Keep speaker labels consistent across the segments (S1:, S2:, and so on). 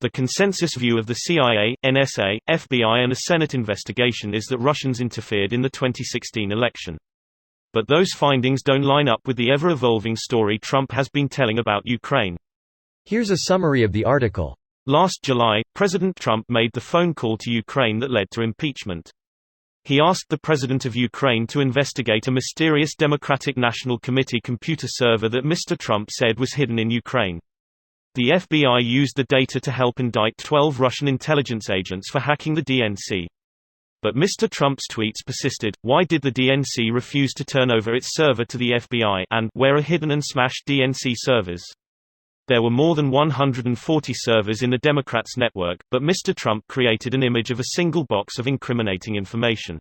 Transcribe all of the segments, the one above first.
S1: The consensus view of the CIA, NSA, FBI and a Senate investigation is that Russians interfered in the 2016 election. But those findings don't line up with the ever-evolving story Trump has been telling about Ukraine.
S2: Here's a summary of the article.
S1: Last July, President Trump made the phone call to Ukraine that led to impeachment. He asked the president of Ukraine to investigate a mysterious Democratic National Committee computer server that Mr. Trump said was hidden in Ukraine. The FBI used the data to help indict 12 Russian intelligence agents for hacking the DNC. But Mr. Trump's tweets persisted. Why did the DNC refuse to turn over its server to the FBI, and where are hidden and smashed DNC servers? There were more than 140 servers in the Democrats' network, but Mr. Trump created an image of a single box of incriminating information.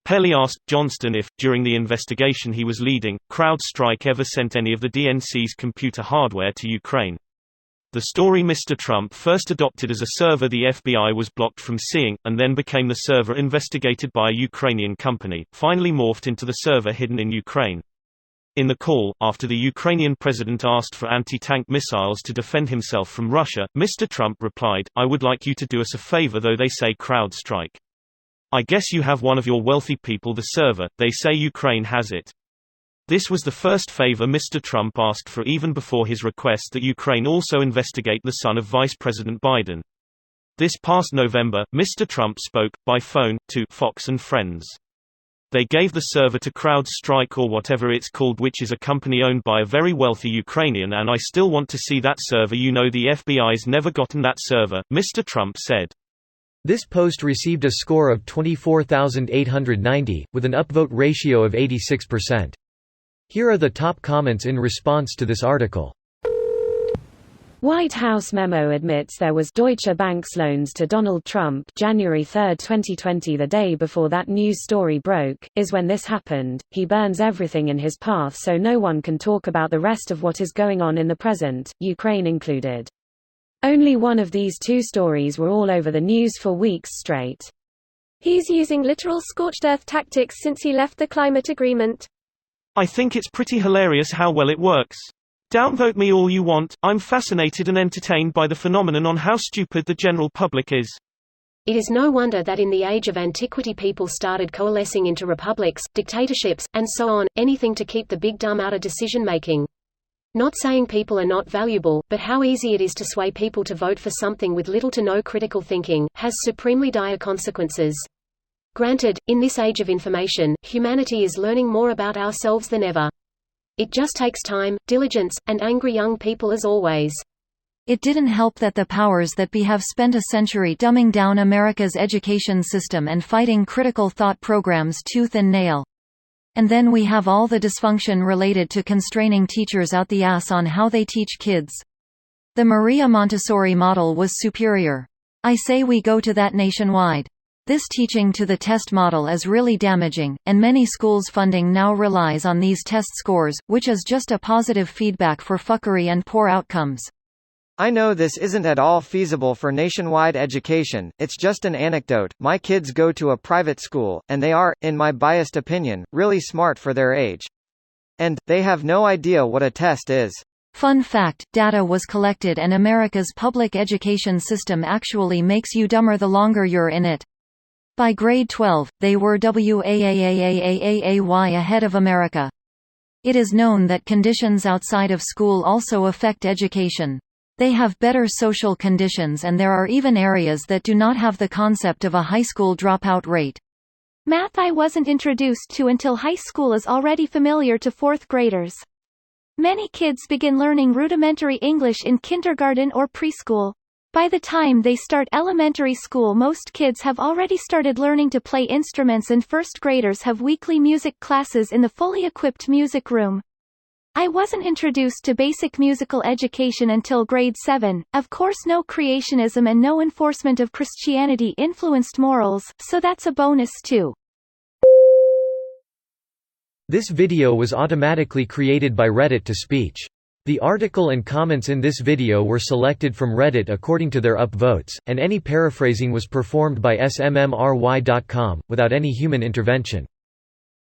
S1: Pelley asked Johnston if, during the investigation he was leading, CrowdStrike ever sent any of the DNC's computer hardware to Ukraine. The story Mr. Trump first adopted as a server the FBI was blocked from seeing, and then became the server investigated by a Ukrainian company, finally morphed into the server hidden in Ukraine. In the call, after the Ukrainian president asked for anti-tank missiles to defend himself from Russia, Mr. Trump replied, "I would like you to do us a favor though they say CrowdStrike. I guess you have one of your wealthy people the server, they say Ukraine has it." This was the first favor Mr. Trump asked for even before his request that Ukraine also investigate the son of Vice President Biden. This past November, Mr. Trump spoke, by phone, to Fox and Friends. They gave the server to CrowdStrike or whatever it's called, which is a company owned by a very wealthy Ukrainian, and I still want to see that server. You know the FBI's never gotten that server, Mr. Trump said.
S2: This post received a score of 24,890, with an upvote ratio of 86%. Here are the top comments in response to this article.
S3: White House memo admits there was Deutsche Bank's loans to Donald Trump. January 3, 2020, the day before that news story broke, is when this happened. He burns everything in his path so no one can talk about the rest of what is going on in the present, Ukraine included. Only one of these two stories were all over the news for weeks straight.
S4: He's using literal scorched earth tactics since he left the climate agreement.
S1: I think it's pretty hilarious how well it works. Downvote me all you want, I'm fascinated and entertained by the phenomenon on how stupid the general public is.
S4: It is no wonder that in the age of antiquity people started coalescing into republics, dictatorships, and so on, anything to keep the big dumb out of decision-making. Not saying people are not valuable, but how easy it is to sway people to vote for something with little to no critical thinking, has supremely dire consequences. Granted, in this age of information, humanity is learning more about ourselves than ever. It just takes time, diligence, and angry young people as always.
S5: It didn't help that the powers that be have spent a century dumbing down America's education system and fighting critical thought programs tooth and nail. And then we have all the dysfunction related to constraining teachers out the ass on how they teach kids. The Maria Montessori model was superior. I say we go to that nationwide. This teaching to the test model is really damaging, and many schools' funding now relies on these test scores, which is just a positive feedback for fuckery and poor outcomes.
S6: I know this isn't at all feasible for nationwide education, it's just an anecdote. My kids go to a private school, and they are, in my biased opinion, really smart for their age. And they have no idea what a test is.
S5: Fun fact, data was collected and America's public education system actually makes you dumber the longer you're in it. By grade 12, they were way ahead of America. It is known that conditions outside of school also affect education. They have better social conditions, and there are even areas that do not have the concept of a high school dropout rate.
S4: Math I wasn't introduced to until high school is already familiar to fourth graders. Many kids begin learning rudimentary English in kindergarten or preschool. By the time they start elementary school, most kids have already started learning to play instruments, and first graders have weekly music classes in the fully equipped music room. I wasn't introduced to basic musical education until grade 7. Of course, no creationism and no enforcement of Christianity influenced morals, so that's a bonus too.
S2: This video was automatically created by Reddit to speech. The article and comments in this video were selected from Reddit according to their upvotes, and any paraphrasing was performed by smmry.com, without any human intervention.